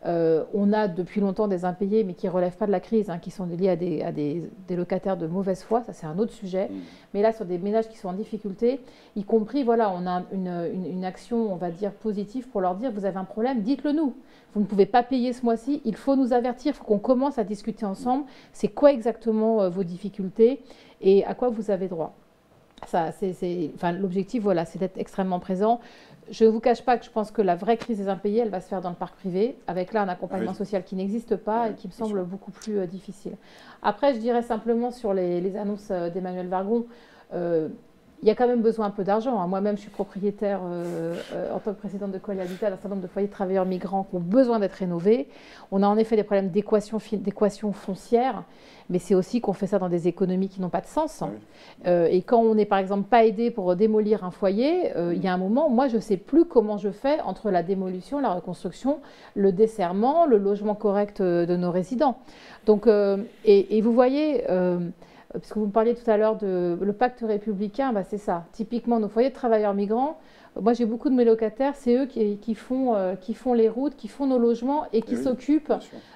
On a depuis longtemps des impayés, mais qui ne relèvent pas de la crise, hein, qui sont liés à des locataires de mauvaise foi, ça c'est un autre sujet. Mais là, sur des ménages qui sont en difficulté, y compris, voilà, on a une action, on va dire, positive pour leur dire, vous avez un problème, dites-le nous. Vous ne pouvez pas payer ce mois-ci, il faut nous avertir, il faut qu'on commence à discuter ensemble. C'est quoi exactement vos difficultés et à quoi vous avez droit. Enfin, l'objectif, voilà, c'est d'être extrêmement présent. Je ne vous cache pas que je pense que la vraie crise des impayés, elle va se faire dans le parc privé, avec là un accompagnement social qui n'existe pas et qui me semble beaucoup plus difficile. Après, je dirais simplement sur les annonces d'Emmanuel Vargon, il y a quand même besoin un peu d'argent. Moi-même, je suis propriétaire en tant que présidente de Coali Habitat d'un certain nombre de foyers de travailleurs migrants qui ont besoin d'être rénovés. On a en effet des problèmes d'équation foncière, mais c'est aussi qu'on fait ça dans des économies qui n'ont pas de sens. Et quand on n'est par exemple pas aidé pour démolir un foyer, il y a un moment, moi je ne sais plus comment je fais entre la démolition, la reconstruction, le desserrement, le logement correct de nos résidents. Donc, et vous voyez... Puisque vous me parliez tout à l'heure de le pacte républicain, bah c'est ça. Typiquement, nos foyers de travailleurs migrants, moi j'ai beaucoup de mes locataires, c'est eux qui font les routes, qui font nos logements et qui s'occupent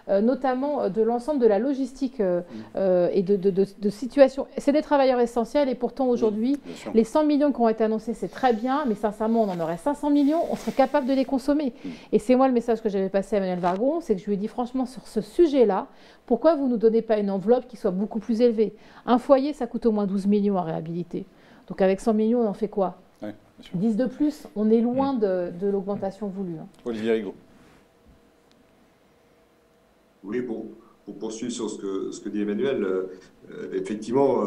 notamment de l'ensemble de la logistique et de situations. C'est des travailleurs essentiels et pourtant aujourd'hui, les 100 millions qui ont été annoncés, c'est très bien, mais sincèrement, on en aurait 500 millions, on serait capable de les consommer. Et c'est moi le message que j'avais passé à Emmanuel Vargon, c'est que je lui ai dit franchement sur ce sujet-là, pourquoi vous ne nous donnez pas une enveloppe qui soit beaucoup plus élevée? Un foyer, ça coûte au moins 12 millions à réhabiliter. Donc avec 100 millions, on en fait quoi? 10 de plus, on est loin de l'augmentation voulue. Olivier Rigaud. Oui, pour poursuivre sur ce que dit Emmanuel, effectivement,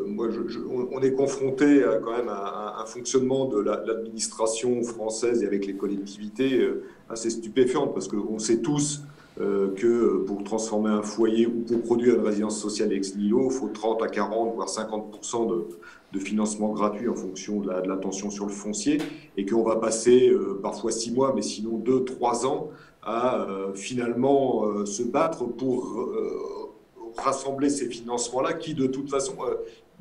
on est confronté quand même à un fonctionnement de l'administration française et avec les collectivités assez stupéfiante, parce qu'on sait tous que pour transformer un foyer ou pour produire une résidence sociale ex nihilo, il faut 30 à 40, voire 50% de financement gratuit en fonction de la tension sur le foncier, et qu'on va passer parfois 6 mois, mais sinon 2, 3 ans à finalement se battre pour rassembler ces financements-là qui, de toute façon,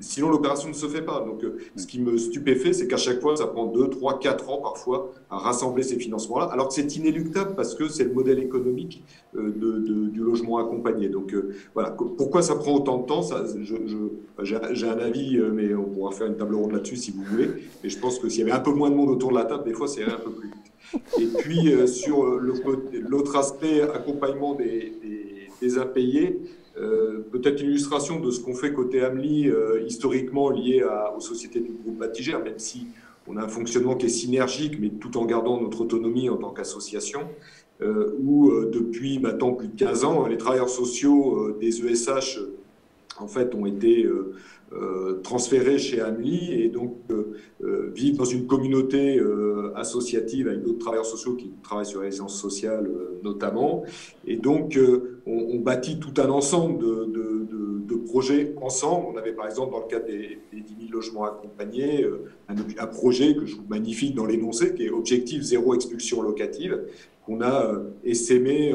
sinon l'opération ne se fait pas. Donc, ce qui me stupéfait, c'est qu'à chaque fois, ça prend 2, 3, 4 ans parfois à rassembler ces financements-là, alors que c'est inéluctable parce que c'est le modèle économique du logement accompagné. Donc, voilà. Pourquoi ça prend autant de temps? J'ai un avis, mais on pourra faire une table ronde là-dessus si vous voulez. Mais je pense que s'il y avait un peu moins de monde autour de la table, des fois, c'est un peu plus vite. Et puis, sur l'autre aspect, accompagnement des impayés, peut-être une illustration de ce qu'on fait côté Amli, historiquement lié aux sociétés du groupe Batigère, même si on a un fonctionnement qui est synergique, mais tout en gardant notre autonomie en tant qu'association, où depuis maintenant plus de 15 ans, les travailleurs sociaux des ESH en fait, ont été transférés chez Amli et donc vivent dans une communauté associative avec d'autres travailleurs sociaux qui travaillent sur les sciences sociales notamment. Et donc, on bâtit tout un ensemble de projets ensemble. On avait par exemple, dans le cadre des 10 000 logements accompagnés, un projet que je trouve magnifique dans l'énoncé, qui est Objectif Zéro Expulsion Locative, qu'on a essaimé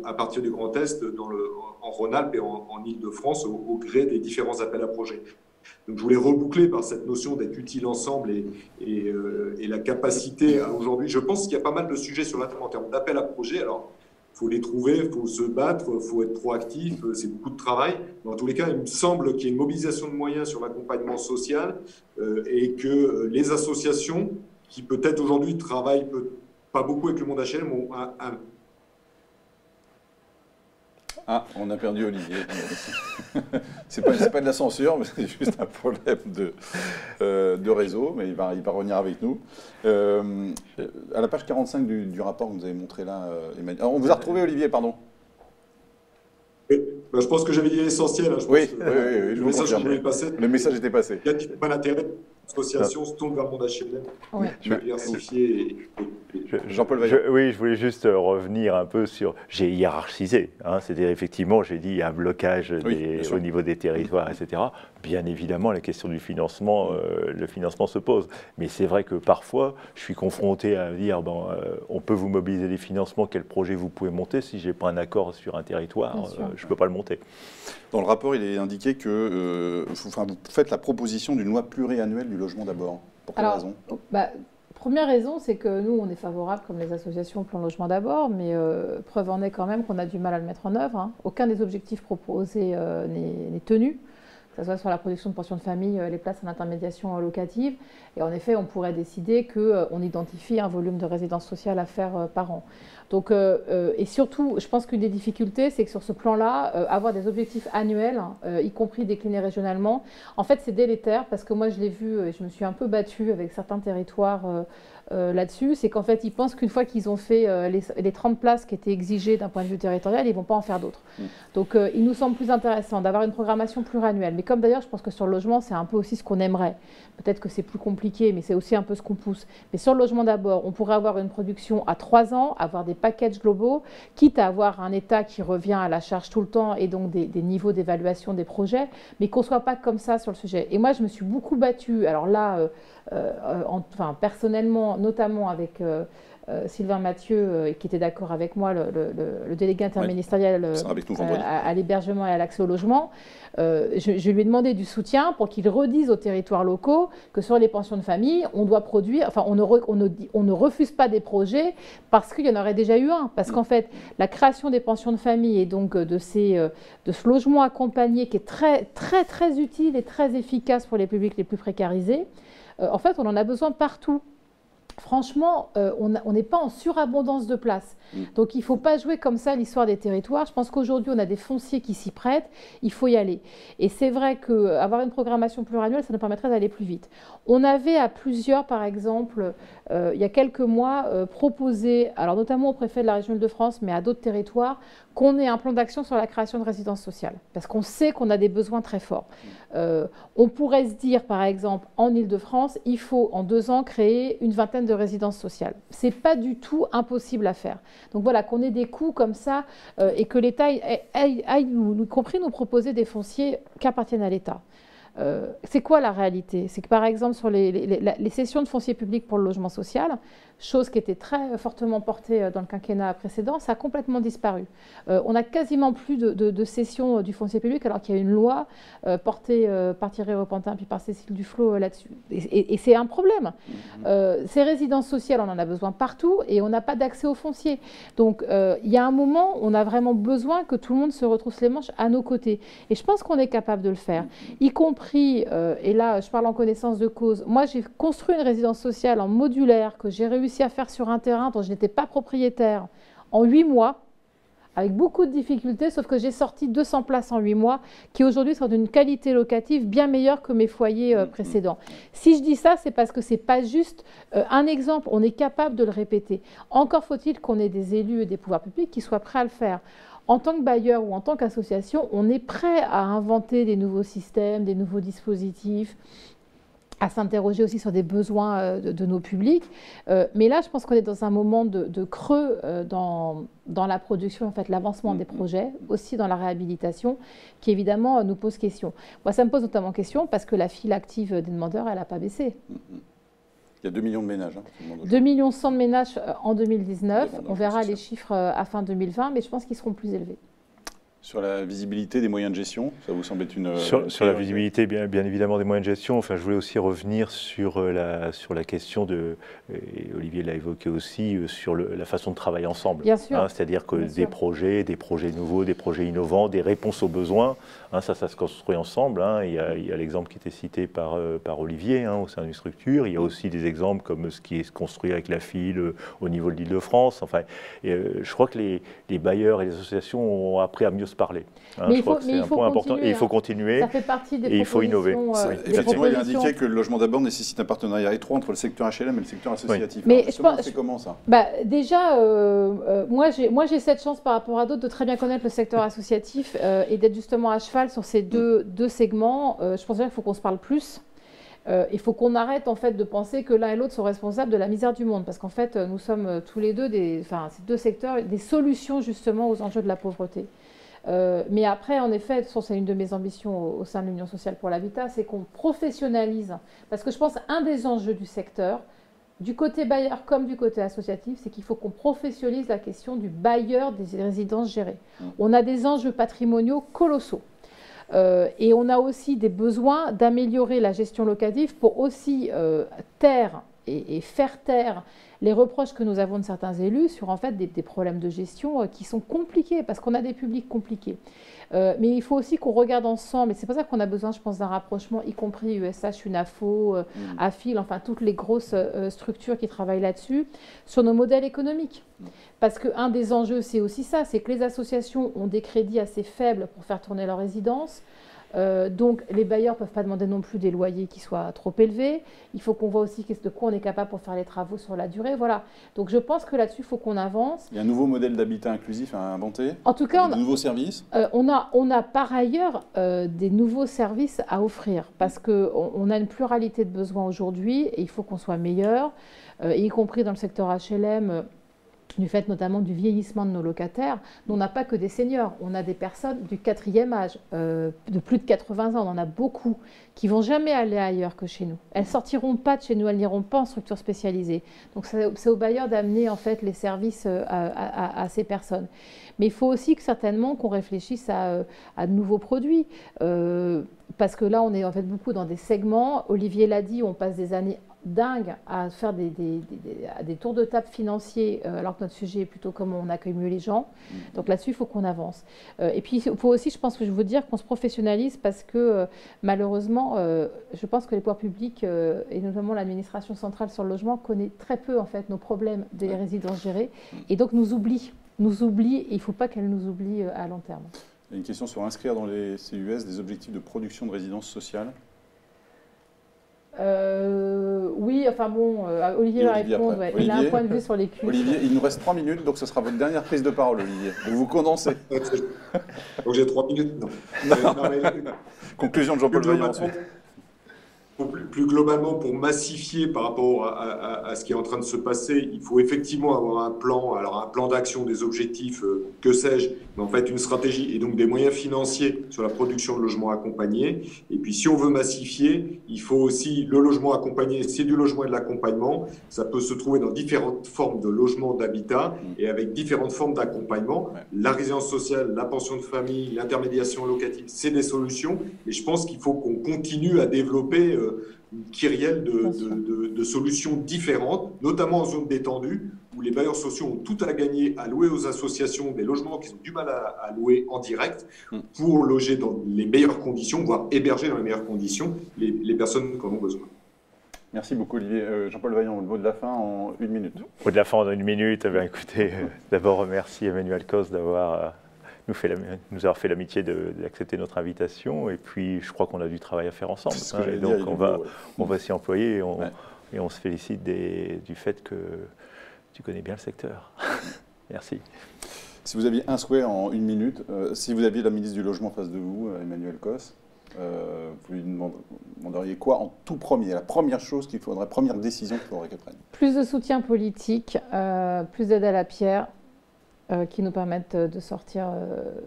à partir du Grand Est en Rhône-Alpes et en Île-de-France au gré des différents appels à projets. Donc je voulais reboucler par cette notion d'être utile ensemble et la capacité à aujourd'hui. Je pense qu'il y a pas mal de sujets sur la table en termes d'appels à projets. Alors, il faut les trouver, il faut se battre, il faut être proactif, c'est beaucoup de travail. Mais en tous les cas, il me semble qu'il y a une mobilisation de moyens sur l'accompagnement social et que les associations qui peut-être aujourd'hui travaillent pas beaucoup avec le monde HLM. Ah, on a perdu Olivier. C'est pas de la censure, mais c'est juste un problème de réseau, mais il va revenir avec nous. À la page 45 du rapport que vous avez montré là, Emmanuel. Alors, on vous a retrouvé, Olivier, pardon. Oui, ben, je pense que j'avais dit l'essentiel. Hein, oui, le message que je voulais passer. Le message était passé. Il y a différents intérêts. L'association se tourne vers le monde HLM. Oui. Diversifié. Jean-Paul Vaillant. Oui, je voulais juste revenir un peu sur. J'ai hiérarchisé, hein, c'est-à-dire effectivement, j'ai dit il y a un blocage au niveau des territoires, etc. Bien évidemment, la question du financement, le financement se pose. Mais c'est vrai que parfois, je suis confronté à dire bon, on peut vous mobiliser des financements, quel projet vous pouvez monter. Si je n'ai pas un accord sur un territoire, je ne peux pas le monter. Dans le rapport, il est indiqué que vous faites la proposition d'une loi pluriannuelle du logement d'abord. Pour quelle raison ? Première raison, c'est que nous, on est favorable, comme les associations, au plan logement d'abord, mais preuve en est quand même qu'on a du mal à le mettre en œuvre. Hein. Aucun des objectifs proposés n'est tenu, que ce soit sur la production de pensions de famille, les places en intermédiation locative. Et en effet, on pourrait décider qu'on identifie un volume de résidence sociale à faire par an. Donc, et surtout, je pense qu'une des difficultés, c'est que sur ce plan-là, avoir des objectifs annuels, y compris déclinés régionalement, en fait, c'est délétère parce que moi, je l'ai vu et je me suis un peu battue avec certains territoires là-dessus. C'est qu'en fait, ils pensent qu'une fois qu'ils ont fait les 30 places qui étaient exigées d'un point de vue territorial, ils ne vont pas en faire d'autres. Donc, il nous semble plus intéressant d'avoir une programmation pluriannuelle. Mais comme d'ailleurs, je pense que sur le logement, c'est un peu aussi ce qu'on aimerait. Peut-être que c'est plus compliqué, mais c'est aussi un peu ce qu'on pousse. Mais sur le logement d'abord, on pourrait avoir une production à 3 ans, avoir des packages globaux, quitte à avoir un État qui revient à la charge tout le temps et donc des niveaux d'évaluation des projets, mais qu'on ne soit pas comme ça sur le sujet. Et moi, je me suis beaucoup battue, alors là, personnellement, notamment avec Sylvain Mathieu, qui était d'accord avec moi, le délégué interministériel à l'hébergement et à l'accès au logement. Je lui ai demandé du soutien pour qu'il redise aux territoires locaux que sur les pensions de famille, on doit produire, on ne refuse pas des projets parce qu'il y en aurait déjà eu un. Parce qu'en fait, la création des pensions de famille et donc de ce logement accompagné qui est très, très, très utile et très efficace pour les publics les plus précarisés, en fait, on en a besoin partout. Franchement, on n'est pas en surabondance de places. Donc, il ne faut pas jouer comme ça l'histoire des territoires. Je pense qu'aujourd'hui, on a des fonciers qui s'y prêtent. Il faut y aller. Et c'est vrai qu'avoir une programmation pluriannuelle, ça nous permettrait d'aller plus vite. On avait à plusieurs, par exemple, il y a quelques mois, proposé, alors notamment au préfet de la région Île-de-France, mais à d'autres territoires, qu'on ait un plan d'action sur la création de résidences sociales. Parce qu'on sait qu'on a des besoins très forts. On pourrait se dire, par exemple, en Île-de-France, il faut en 2 ans créer une vingtaine de résidences sociales. Ce n'est pas du tout impossible à faire. Donc voilà, qu'on ait des coûts comme ça et que l'État aille, y compris nous proposer des fonciers qui appartiennent à l'État. C'est quoi la réalité? C'est que par exemple sur les cessions de foncier public pour le logement social, chose qui était très fortement portée dans le quinquennat précédent, ça a complètement disparu. On n'a quasiment plus de cession du foncier public alors qu'il y a une loi portée par Thierry Repentin puis par Cécile Duflot là-dessus. Et c'est un problème. Ces résidences sociales, on en a besoin partout et on n'a pas d'accès au foncier. Donc il y a un moment, on a vraiment besoin que tout le monde se retrousse les manches à nos côtés. Et je pense qu'on est capable de le faire, y compris, et là je parle en connaissance de cause, moi j'ai construit une résidence sociale en modulaire que j'ai réussi à faire sur un terrain dont je n'étais pas propriétaire en 8 mois, avec beaucoup de difficultés, sauf que j'ai sorti 200 places en 8 mois, qui aujourd'hui sont d'une qualité locative bien meilleure que mes foyers précédents. Si je dis ça, c'est parce que ce n'est pas juste un exemple, on est capable de le répéter. Encore faut-il qu'on ait des élus et des pouvoirs publics qui soient prêts à le faire. En tant que bailleur ou en tant qu'association, on est prêt à inventer des nouveaux systèmes, des nouveaux dispositifs, à s'interroger aussi sur des besoins de nos publics. Mais là, je pense qu'on est dans un moment de creux dans la production, en fait, l'avancement des projets, aussi dans la réhabilitation, qui évidemment nous pose question. Moi, ça me pose notamment question parce que la file active des demandeurs, elle n'a pas baissé. Il y a 2 millions de ménages. 2,1 millions de ménages en 2019. On verra les chiffres à fin 2020, mais je pense qu'ils seront plus élevés. Sur la visibilité des moyens de gestion, ça vous semble être une... Sur la visibilité, bien évidemment, des moyens de gestion. Enfin, je voulais aussi revenir sur la question de, et Olivier l'a évoqué aussi, sur la façon de travailler ensemble. Bien sûr. C'est-à-dire que des projets nouveaux, des projets innovants, des réponses aux besoins, ça se construit ensemble. Il y a l'exemple qui était cité par Olivier au sein d'une structure. Il y a aussi des exemples comme ce qui est construit avec la FIL au niveau de l'Île-de-France. Enfin, je crois que les bailleurs et les associations ont appris à mieux se parler. Mais je crois que c'est un point important et il faut continuer. Ça fait partie des et il faut innover. Effectivement, il est indiqué que le logement d'abord nécessite un partenariat étroit entre le secteur HLM et le secteur associatif. Oui. Mais c'est comment ça? Déjà, moi j'ai cette chance par rapport à d'autres de très bien connaître le secteur associatif et d'être justement à cheval sur ces deux segments. Je pense bien qu'il faut qu'on se parle plus. Il faut qu'on arrête en fait de penser que l'un et l'autre sont responsables de la misère du monde, parce qu'en fait nous sommes tous les deux, ces deux secteurs, des solutions justement aux enjeux de la pauvreté. Mais après, en effet, c'est une de mes ambitions au sein de l'Union sociale pour l'habitat, c'est qu'on professionnalise, parce que je pense un des enjeux du secteur, du côté bailleur comme du côté associatif, c'est qu'il faut qu'on professionnalise la question du bailleur des résidences gérées. On a des enjeux patrimoniaux colossaux. Et on a aussi des besoins d'améliorer la gestion locative pour aussi taire et faire taire les reproches que nous avons de certains élus sur en fait des problèmes de gestion qui sont compliqués parce qu'on a des publics compliqués. Mais il faut aussi qu'on regarde ensemble, et c'est pour ça qu'on a besoin, je pense, d'un rapprochement, y compris USH, UNAFO, AFIL, enfin toutes les grosses structures qui travaillent là-dessus, sur nos modèles économiques. Parce qu'un des enjeux, c'est aussi ça, c'est que les associations ont des crédits assez faibles pour faire tourner leurs résidences. Donc les bailleurs ne peuvent pas demander non plus des loyers qui soient trop élevés. Il faut qu'on voit aussi de quoi on est capable pour faire les travaux sur la durée. Voilà. Donc je pense que là-dessus, il faut qu'on avance. Il y a un nouveau modèle d'habitat inclusif à inventer. En tout cas, de nouveaux services. On a par ailleurs des nouveaux services à offrir parce qu'on a une pluralité de besoins aujourd'hui et il faut qu'on soit meilleur, y compris dans le secteur HLM. Du fait notamment du vieillissement de nos locataires, nous, on n'a pas que des seniors, on a des personnes du 4e âge, de plus de 80 ans, on en a beaucoup, qui ne vont jamais aller ailleurs que chez nous. Elles ne sortiront pas de chez nous, elles n'iront pas en structure spécialisée. Donc c'est aux bailleurs d'amener en fait les services à ces personnes. Mais il faut aussi que certainement qu'on réfléchisse à de nouveaux produits, parce que là on est en fait beaucoup dans des segments, Olivier l'a dit, on passe des années dingue à faire des tours de table financiers, alors que notre sujet est plutôt comment on accueille mieux les gens. Donc là-dessus, il faut qu'on avance. Et puis, il faut aussi, je pense que je veux dire, qu'on se professionnalise parce que malheureusement, je pense que les pouvoirs publics, et notamment l'administration centrale sur le logement, connaît très peu en fait nos problèmes des résidences gérées et donc nous oublie. Et il ne faut pas qu'elle nous oublie à long terme. Il y a une question sur inscrire dans les CUS des objectifs de production de résidences sociales. Oui, enfin bon, Olivier va répondre. Ouais. Il a un point de vue sur les culs. Olivier, il nous reste 3 minutes, donc ce sera votre dernière prise de parole, Olivier. Vous vous condensez. Donc j'ai 3 minutes. Non. Conclusion de Jean-Paul Vaillant ensuite. Plus globalement, pour massifier par rapport à ce qui est en train de se passer, il faut effectivement avoir un plan, alors un plan d'action, des objectifs, que sais-je, mais en fait une stratégie et donc des moyens financiers sur la production de logements accompagnés. Et puis si on veut massifier, il faut aussi le logement accompagné, c'est du logement et de l'accompagnement. Ça peut se trouver dans différentes formes de logement, d'habitat et avec différentes formes d'accompagnement. La résidence sociale, la pension de famille, l'intermédiation locative, c'est des solutions. Et je pense qu'il faut qu'on continue à développer une kyrielle de solutions différentes, notamment en zone détendue, où les bailleurs sociaux ont tout à gagner à louer aux associations des logements qu'ils ont du mal à louer en direct pour loger dans les meilleures conditions, voire héberger dans les meilleures conditions les personnes qui en ont besoin. Merci beaucoup Olivier. Jean-Paul Vaillant, le mot de la fin en 1 minute. Le mot de la fin en 1 minute. Eh bien, écoutez, d'abord remercie Emmanuel Cos d'avoir nous avoir fait l'amitié d'accepter notre invitation. Et puis, je crois qu'on a du travail à faire ensemble. Et donc, on va s'y employer et on se félicite du fait que tu connais bien le secteur. Merci. Si vous aviez un souhait en 1 minute, si vous aviez la ministre du Logement en face de vous, Emmanuel Cos, vous lui demanderiez quoi en tout premier, la première chose qu'il faudrait, première décision qu'il faudrait qu'elle prenne? Plus de soutien politique, plus d'aide à la pierre, qui nous permettent de sortir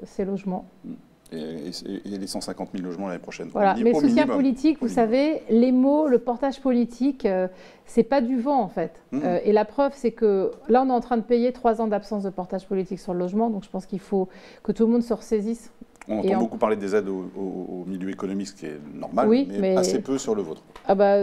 ces logements. Et les 150 000 logements l'année prochaine. Voilà. Mais le soutien minimum. politique, vous savez, les mots, le portage politique, c'est pas du vent en fait. Et la preuve, c'est que là, on est en train de payer 3 ans d'absence de portage politique sur le logement. Donc je pense qu'il faut que tout le monde se ressaisisse. On entend beaucoup parler des aides au milieu économique, ce qui est normal, oui, mais assez peu sur le vôtre. Ah bah,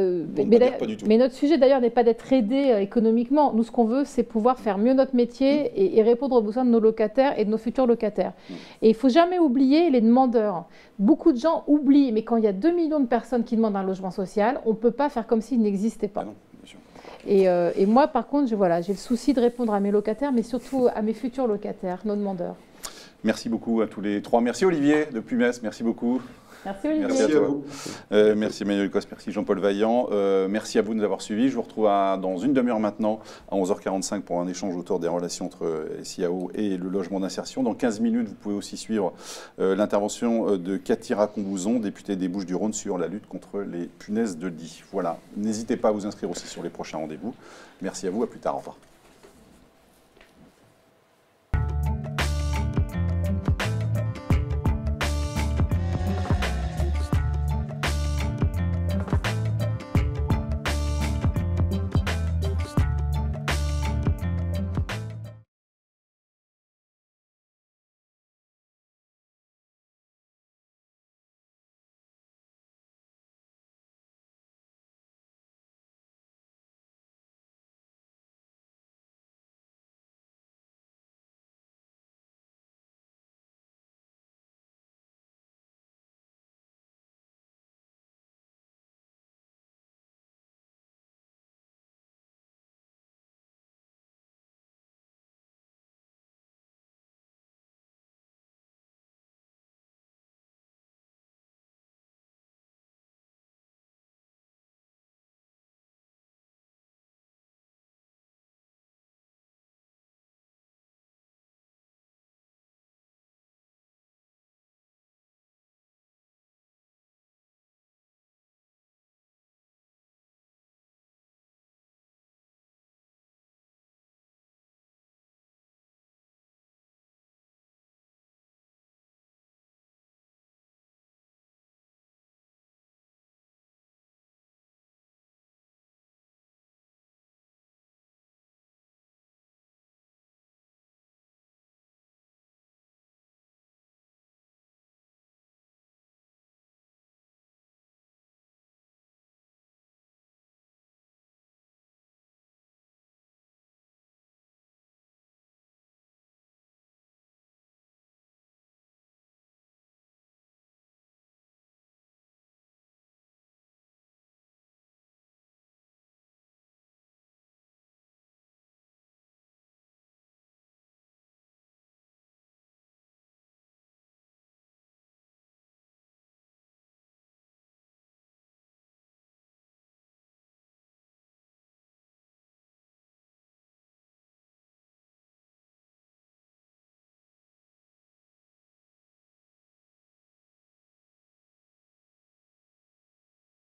pas du tout. Mais notre sujet d'ailleurs n'est pas d'être aidé économiquement. Nous, ce qu'on veut, c'est pouvoir faire mieux notre métier et répondre aux besoins de nos locataires et de nos futurs locataires. Et il ne faut jamais oublier les demandeurs. Beaucoup de gens oublient, mais quand il y a 2 millions de personnes qui demandent un logement social, on ne peut pas faire comme s'il n'existait pas. Ah non, bien sûr. Et moi, par contre, j'ai le souci de répondre à mes locataires, mais surtout à mes futurs locataires, nos demandeurs. Merci beaucoup à tous les trois. Merci Olivier de Pumes, merci beaucoup. Merci Olivier. Merci à toi. Merci Emmanuel Cos, merci Jean-Paul Vaillant. Merci à vous de nous avoir suivis. Je vous retrouve dans une demi-heure maintenant, à 11h45, pour un échange autour des relations entre SIAO et le logement d'insertion. Dans 15 minutes, vous pouvez aussi suivre l'intervention de Cathy Racombouzon, députée des Bouches-du-Rhône, sur la lutte contre les punaises de lit. Voilà, n'hésitez pas à vous inscrire aussi sur les prochains rendez-vous. Merci à vous, à plus tard, au revoir.